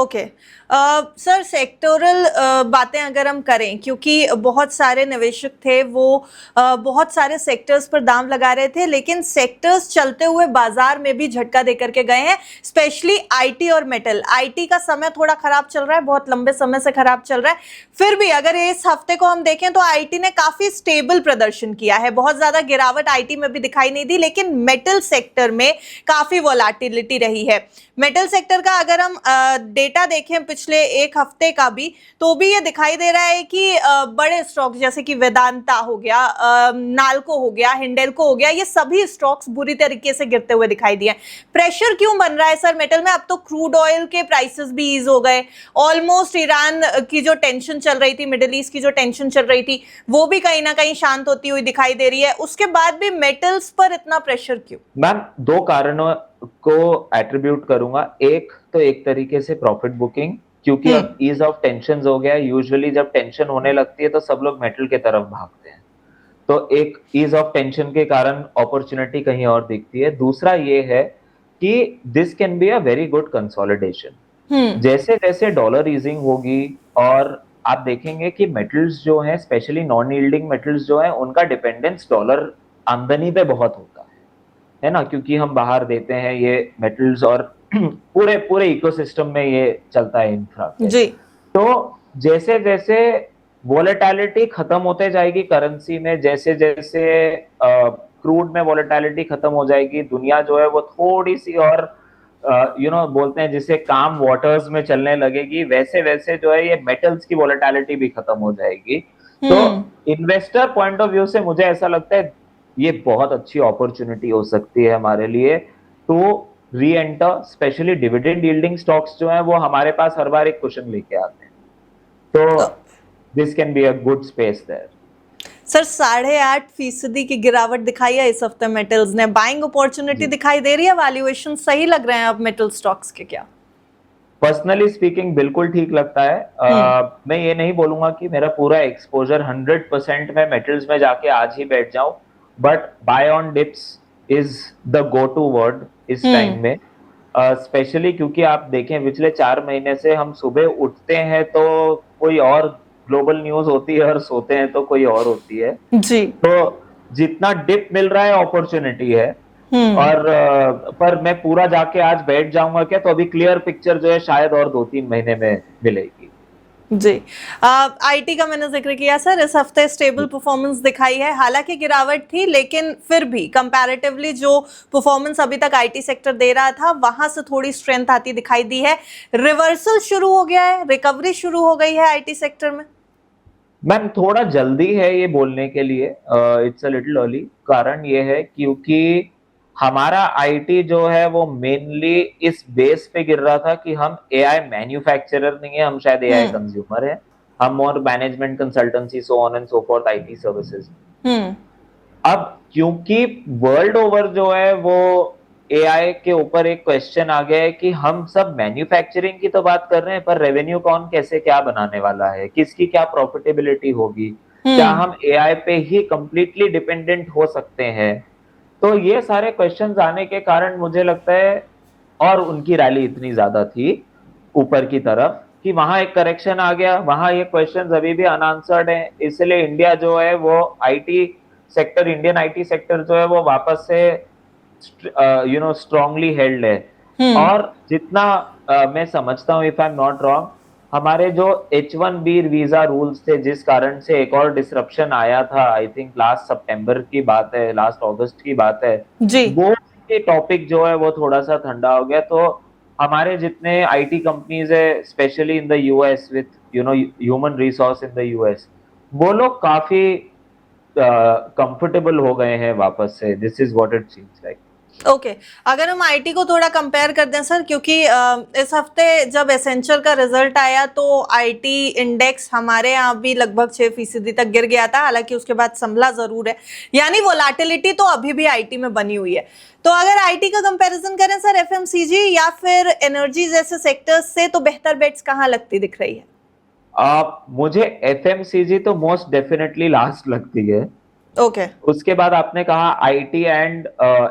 Okay. Sir, sectoral बातें अगर हम करें, क्योंकि बहुत सारे निवेशक थे वो बहुत सारे सेक्टर्स पर दाम लगा रहे थे, लेकिन सेक्टर्स चलते हुए बाजार में भी झटका देकर के गए हैं, स्पेशली आईटी और मेटल। आईटी का समय थोड़ा खराब चल रहा है, बहुत लंबे समय से खराब चल रहा है। फिर भी अगर इस हफ्ते को हम देखें तो आईटी ने काफी स्टेबल प्रदर्शन किया है, बहुत ज्यादा गिरावट आईटी में भी दिखाई नहीं दी, लेकिन मेटल सेक्टर में काफी वोलाटिलिटी रही है। मेटल सेक्टर का अगर हम डेटा देखें पिछले एक हफ्ते का भी, तो भी ये दिखाई दे रहा है कि बड़े स्टॉक्स जैसे कि वेदांता हो गया, नाल्को हो गया, हिंडेल्को हो गया, ये सभी स्टॉक्स बुरी तरीके से गिरते हुए दिखाई दिए। प्रेशर क्यों बन रहा है सर मेटल में? अब तो क्रूड ऑयल के प्राइसेस भी ईज हो गए, ऑलमोस्ट ईरान की जो टेंशन चल रही थी, मिडिल ईस्ट की जो टेंशन चल रही थी, वो भी कहीं ना कहीं शांत होती हुई दिखाई दे रही है। उसके बाद भी मेटल्स पर इतना प्रेशर क्यों? मैम, दो कारणों को एट्रीब्यूट करूंगा। एक तो एक तरीके से प्रॉफिट बुकिंग, क्योंकि अब ईज ऑफ टेंशन हो गया। यूजुअली जब टेंशन होने लगती है तो सब लोग मेटल के तरफ भागते हैं, तो एक ईज ऑफ टेंशन के कारण अपॉर्चुनिटी कहीं और दिखती है। दूसरा ये है कि this can be a very good consolidation. जैसे जैसे डॉलर ईजिंग होगी, और आप देखेंगे कि मेटल्स जो हैं, स्पेशली नॉन यील्डिंग मेटल्स जो हैं, उनका डिपेंडेंस डॉलर आमदनी पे बहुत होता है ना, क्योंकि हम बाहर देते हैं ये मेटल्स, और पूरे पूरे इकोसिस्टम में ये चलता है इंफ्रा पे। जी। तो जैसे जैसे वोलेटिलिटी खत्म होते जाएगी करेंसी में, जैसे जैसे क्रूड में वोलेटिलिटी खत्म हो जाएगी, दुनिया जो है वो थोड़ी सी और बोलते हैं जिसे काम वाटर्स में चलने लगेगी, वैसे वैसे जो है ये मेटल्स की वोलेटिलिटी भी खत्म हो जाएगी। तो इन्वेस्टर पॉइंट ऑफ व्यू से मुझे ऐसा लगता है ये बहुत अच्छी अपॉर्चुनिटी हो सकती है हमारे लिए to re enter, specially dividend yielding stocks जो हैं वो हमारे पास हर बार एक क्वेश्चन लेके आते हैं, तो this can be a good space there. Sir, 8.5% की गिरावट दिखाई है इस हफ्ते मेटल्स ने। बाइंग अपॉर्चुनिटी दिखाई दे रही है, वैल्यूएशन सही लग रहे हैं अब मेटल स्टॉक्स के क्या? पर्सनली स्पीकिंग बिल्कुल ठीक लगता है। मैं ये नहीं बोलूंगा कि मेरा पूरा एक्सपोजर 100% में मेटल्स में जाके आज ही बैठ जाऊं, but buy on dips is the go to word इस टाइम में। स्पेशली क्योंकि आप देखें पिछले 4 महीने से हम सुबह उठते हैं तो कोई और ग्लोबल न्यूज होती है और सोते हैं तो कोई और होती है। जी। तो जितना डिप मिल रहा है अपॉर्चुनिटी है, और पर मैं पूरा जाके आज बैठ जाऊंगा क्या, तो अभी क्लियर पिक्चर जो है शायद और 2-3 महीने में मिलेगी। जी। आईटी का मैंने जिक्र किया सर, इस हफ्ते स्टेबल परफॉर्मेंस दिखाई है, हालांकि गिरावट थी, लेकिन फिर भी कंपैरेटिवली जो परफॉर्मेंस अभी तक आईटी सेक्टर दे रहा था वहां से थोड़ी स्ट्रेंथ आती दिखाई दी है। रिवर्सल शुरू हो गया है, रिकवरी शुरू हो गई है आईटी सेक्टर में? मैम, थोड़ा जल्दी है ये बोलने के लिए, इट्स अ लिटिल अर्ली। कारण ये है क्योंकि हमारा आईटी जो है वो मेनली इस बेस पे गिर रहा था कि हम एआई मैन्युफैक्चरर नहीं है, हम शायद एआई कंज्यूमर है। हम और management consultancy, so on and so fourth, IT services. अब क्योंकि वर्ल्ड ओवर जो है वो एआई के ऊपर एक क्वेश्चन आ गया है कि हम सब मैन्युफैक्चरिंग की तो बात कर रहे हैं, पर रेवेन्यू कौन कैसे क्या बनाने वाला है, किसकी क्या प्रॉफिटेबिलिटी होगी, क्या हम एआई पे ही कंप्लीटली डिपेंडेंट हो सकते हैं। तो ये सारे क्वेश्चंस आने के कारण मुझे लगता है, और उनकी रैली इतनी ज्यादा थी ऊपर की तरफ कि वहां एक करेक्शन आ गया, वहां ये क्वेश्चंस अभी भी अनआंसर्ड हैं। इसलिए इंडिया जो है वो IT sector, Indian IT sector जो है वो वापस से स्ट्रांगली हेल्ड है। और जितना मैं समझता हूँ, if I am not wrong, हमारे जो H1B वीजा रूल्स थे, जिस कारण से एक और डिसरप्शन आया था, आई थिंक लास्ट सितंबर की बात है, लास्ट अगस्त की बात है, जी। वो टॉपिक जो है वो थोड़ा सा ठंडा हो गया। तो हमारे जितने आईटी कंपनीज है, specially in the US with human resource in the US, वो लोग काफी कंफर्टेबल हो गए हैं वापस से। This is what it seems like. Okay. अगर हम आईटी को थोड़ा कंपेयर कर दें सर, क्योंकि इस हफ्ते जब एसेंचर का रिजल्ट आया तो आईटी इंडेक्स हमारे यहाँ भी लगभग 6% तक गिर गया था, हालांकि उसके बाद संभला जरूर है, यानी वोलेटिलिटी तो अभी भी आईटी में बनी हुई है। तो अगर आईटी का कंपैरिजन करें सर एफएमसीजी या फिर एनर्जी जैसे सेक्टर्स से, तो बेहतर बेट्स कहाँ लगती दिख रही है? मुझे एफएमसीजी तो मोस्ट डेफिनेटली लास्ट लगती है। ओके। उसके बाद आपने कहा आईटी एंड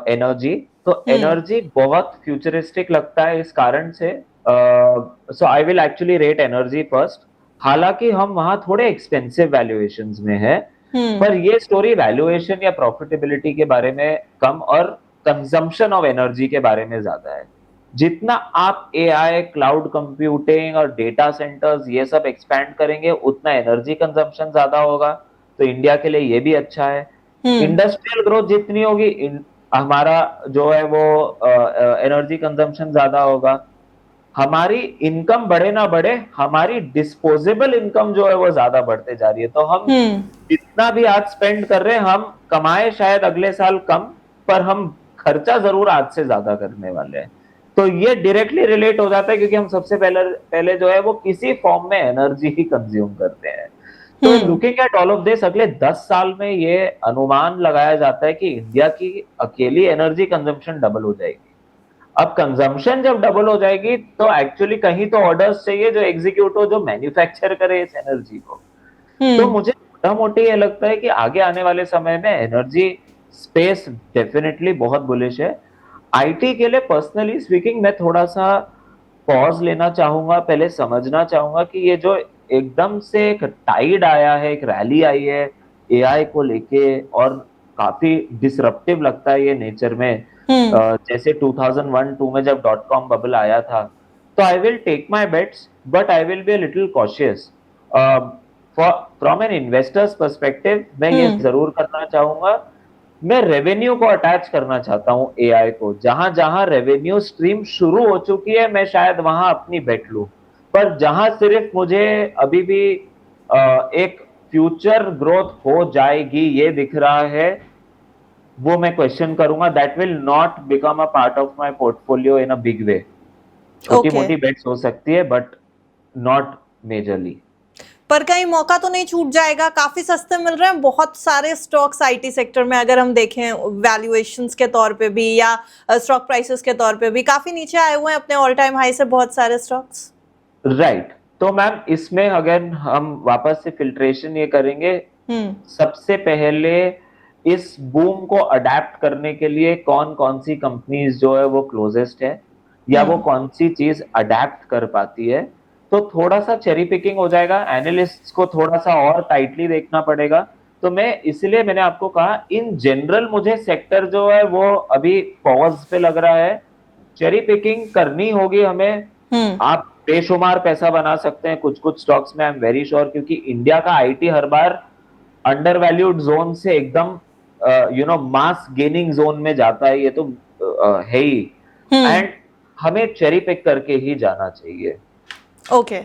एनर्जी, तो एनर्जी बहुत फ्यूचरिस्टिक लगता है इस कारण से so I will actually rate energy first. हालांकि हम वहां थोड़े एक्सपेंसिव वैल्यूएशंस में है, पर ये स्टोरी वैल्यूएशन या प्रॉफिटेबिलिटी के बारे में कम और कंजम्पशन ऑफ एनर्जी के बारे में ज्यादा है। जितना आप एआई, क्लाउड कंप्यूटिंग और डेटा सेंटर्स ये सब एक्सपैंड करेंगे, उतना एनर्जी कंजम्पशन ज्यादा होगा। तो इंडिया के लिए ये भी अच्छा है। इंडस्ट्रियल ग्रोथ जितनी होगी, हमारा जो है वो एनर्जी कंजम्पशन ज्यादा होगा। हमारी इनकम बढ़े ना बढ़े, हमारी डिस्पोजेबल इनकम जो है वो ज्यादा बढ़ते जा रही है। तो हम जितना भी आज स्पेंड कर रहे हैं, हम कमाए शायद अगले साल कम, पर हम खर्चा जरूर आज से ज्यादा करने वाले हैं। तो ये डायरेक्टली रिलेट हो जाता है, क्योंकि हम सबसे पहले जो है वो किसी फॉर्म में एनर्जी ही कंज्यूम करते हैं। तो looking at all of this, अगले 10 साल में ये अनुमान लगाया जाता है कि इंडिया की अकेली एनर्जी कंजम्पशन डबल हो जाएगी। अब कंजम्पशन जब डबल हो जाएगी, तो एक्चुअली कहीं तो ऑर्डर्स चाहिए जो एग्जीक्यूट हो, जो मैन्युफैक्चर करे इस एनर्जी को। तो मुझे मोटा मोटी ये लगता है कि आगे आने वाले समय में एनर्जी स्पेस डेफिनेटली बहुत बुलिश है। आईटी के लिए पर्सनली स्पीकिंग मैं थोड़ा सा पॉज लेना चाहूंगा, पहले समझना चाहूंगा कि ये जो एकदम से एक टाइड आया है, एक रैली आई है एआई को लेके, और काफी डिसरप्टिव लगता है ये नेचर में। जैसे 2001-2 में जब .com बबल आया था, तो I will take my bets, but I will be a little cautious. From an investors perspective मैं ये जरूर करना चाहूंगा, मैं रेवेन्यू को अटैच करना चाहता हूं एआई को। जहां जहां रेवेन्यू स्ट्रीम शुरू हो चुकी है, मैं शायद वहां अपनी बेट लूं। पर जहां सिर्फ मुझे अभी भी एक फ्यूचर ग्रोथ हो जाएगी ये दिख रहा है, वो मैं क्वेश्चन करूंगा। That will not become a part of my portfolio in a big way. छोटी मोटी बेट्स हो सकती है, बट नॉट मेजरली। पर कहीं मौका तो नहीं छूट जाएगा? काफी सस्ते मिल रहे हैं बहुत सारे स्टॉक्स आईटी सेक्टर में, अगर हम देखें वैल्यूएशंस के तौर पे भी या स्टॉक प्राइसेस के तौर पे भी काफी नीचे आए हुए हैं अपने ऑल टाइम हाई से बहुत सारे स्टॉक्स। राइट। तो मैम इसमें अगर हम वापस से फिल्ट्रेशन ये करेंगे, सबसे पहले इस बूम को अडेप्ट करने के लिए कौन कौन सी कंपनीज जो है वो क्लोजेस्ट है, या वो कौन सी चीज अडेप्ट कर पाती है। तो थोड़ा सा चेरी पिकिंग हो जाएगा, एनालिस्ट्स को थोड़ा सा और टाइटली देखना पड़ेगा। तो मैं इसलिए मैंने आपको कहा, इन जनरल मुझे सेक्टर जो है वो अभी पॉज पे लग रहा है। चेरी पिकिंग करनी होगी हमें। आप बेशुमार पैसा बना सकते हैं कुछ कुछ स्टॉक्स में, आई एम वेरी श्योर, क्योंकि इंडिया का IT her bar under valued zone से एकदम मास गेनिंग जोन में जाता है, ये तो है ही। एंड हमें चेरी पिक करके ही जाना चाहिए। ओके,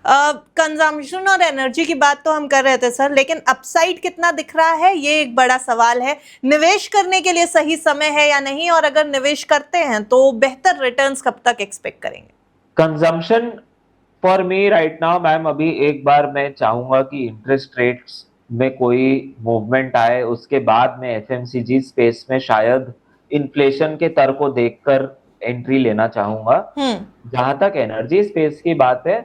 कंजम्पशन और एनर्जी की बात तो हम कर रहे थे सर, लेकिन अपसाइड कितना दिख रहा है ये एक बड़ा सवाल है। निवेश करने के लिए सही समय है या नहीं, और अगर निवेश करते हैं तो बेहतर रिटर्न्स कब तक एक्सपेक्ट करेंगे? Consumption for me right now ma'am, अभी एक बार मैं चाहूंगा कि इंटरेस्ट रेट्स में कोई मूवमेंट आए, उसके बाद में एफएमसीजी स्पेस में शायद इन्फ्लेशन के दर को देखकर एंट्री लेना चाहूंगा। जहां तक एनर्जी स्पेस की बात है,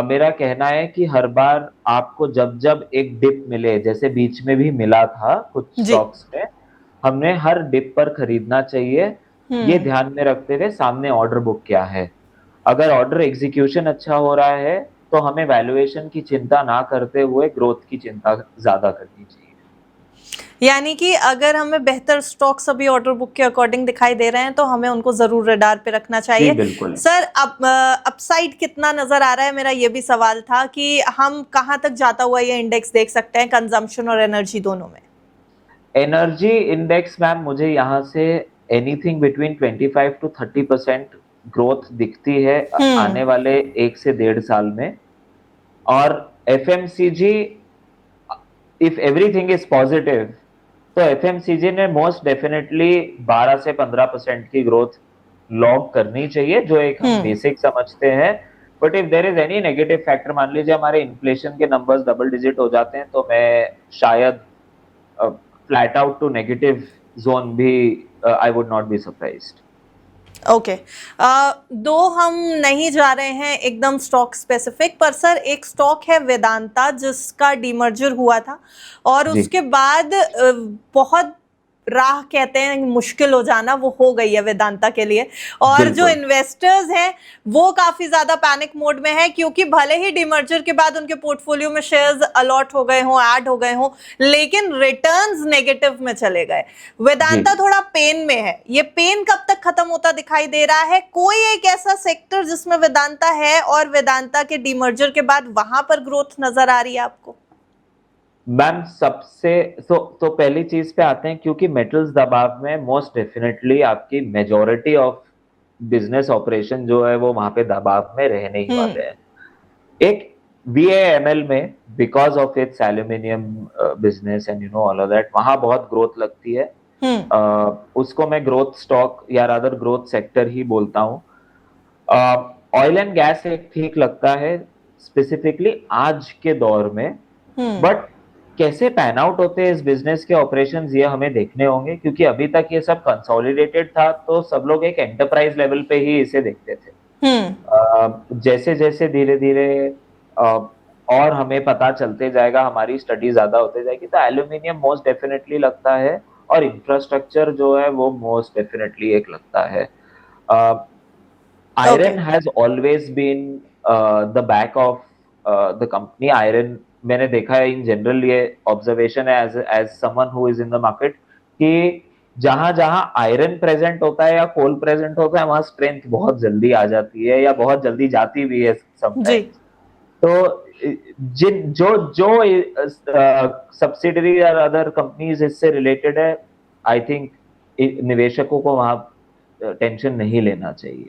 मेरा कहना है कि हर बार आपको जब जब एक डिप मिले, जैसे बीच में भी मिला था कुछ स्टॉक्स में, हमने हर डिप पर खरीदना चाहिए, ये ध्यान में रखते हुए सामने ऑर्डर बुक क्या है। अगर ऑर्डर एग्जीक्यूशन अच्छा हो रहा है, तो हमें वैल्यूएशन की चिंता ना करते हुए ग्रोथ की चिंता ज्यादा करनी चाहिए। यानी कि अगर हमें बेहतर स्टॉक्स अभी ऑर्डर बुक के अकॉर्डिंग दिखाई दे रहे हैं तो हमें उनको जरूर रडार पे रखना चाहिए। बिल्कुल सर, अपसाइड कितना नजर आ रहा है, मेरा ये भी सवाल था कि हम कहां तक जाता हुआ ये इंडेक्स देख सकते हैं, कंजम्पशन और एनर्जी दोनों में? एनर्जी इंडेक्स मैम, मुझे यहाँ say anything between 25 to 30% growth दिखती है आने वाले 1 से 1.5 साल में। और FMCG, if everything is positive, तो एफएमसीजी ने मोस्ट डेफिनेटली 12 से 15% की ग्रोथ लॉग करनी चाहिए, जो एक हम बेसिक समझते हैं। But if there is any negative factor, मान लीजिए हमारे इन्फ्लेशन के नंबर्स डबल डिजिट हो जाते हैं, तो मैं शायद flat out to negative zone भी I would not be surprised. Okay, दो हम नहीं जा रहे हैं एकदम स्टॉक स्पेसिफिक, पर सर एक स्टॉक है वेदांता जिसका डीमर्जर हुआ था और उसके बाद बहुत राह कहते हैं मुश्किल हो जाना, वो हो गई है वेदांता के लिए। और जो बिल्कुल। इन्वेस्टर्स हैं वो काफी ज्यादा पैनिक मोड में है, क्योंकि भले ही डिमर्जर के बाद उनके पोर्टफोलियो में शेयर्स अलॉट हो गए हों, ऐड हो गए हों, लेकिन रिटर्न्स नेगेटिव में चले गए। वेदांता जी। थोड़ा पेन में है। ये पेन कब तक खत्म होता दिखाई दे रहा है? कोई एक ऐसा सेक्टर जिसमें वेदांता है और वेदांता के डीमर्जर के बाद वहां पर ग्रोथ नजर आ रही है आपको? मैम सबसे तो पहली चीज पे आते हैं, क्योंकि मेटल्स दबाव में मोस्ट डेफिनेटली आपकी मेजॉरिटी ऑफ बिजनेस ऑपरेशन जो है वो वहां पे दबाव में रहने ही वाले हैं। एक VAML में because of its aluminium business and you know all of that, वहां बहुत ग्रोथ लगती है। उसको मैं ग्रोथ स्टॉक या रादर ग्रोथ सेक्टर ही बोलता हूँ। ऑयल एंड गैस एक ठीक लगता है स्पेसिफिकली आज के दौर में, बट कैसे पैन आउट होते हैं इस बिजनेस के ऑपरेशंस ये हमें देखने होंगे, क्योंकि अभी तक ये सब कंसोलिडेटेड था तो सब लोग एक एंटरप्राइज लेवल पे ही इसे देखते थे। जैसे जैसे धीरे धीरे और हमें पता चलते जाएगा, हमारी स्टडी ज्यादा होते जाएगी, तो एल्यूमिनियम मोस्ट डेफिनेटली लगता है और इंफ्रास्ट्रक्चर जो है वो मोस्ट डेफिनेटली एक लगता है। Okay. Iron has always been the back of the company. Iron मैंने देखा है इन जनरल, ये ऑब्जर्वेशन है as someone who is in the market, कि जहां जहां आयरन प्रेजेंट होता है या कोल प्रेजेंट होता है वहां स्ट्रेंथ बहुत जल्दी आ जाती है या बहुत जल्दी जाती भी है जी। समटाइम्स। तो जिन जो जो सब्सिडरी या अदर कंपनीज इससे रिलेटेड है, आई थिंक निवेशकों को वहां टेंशन नहीं लेना चाहिए।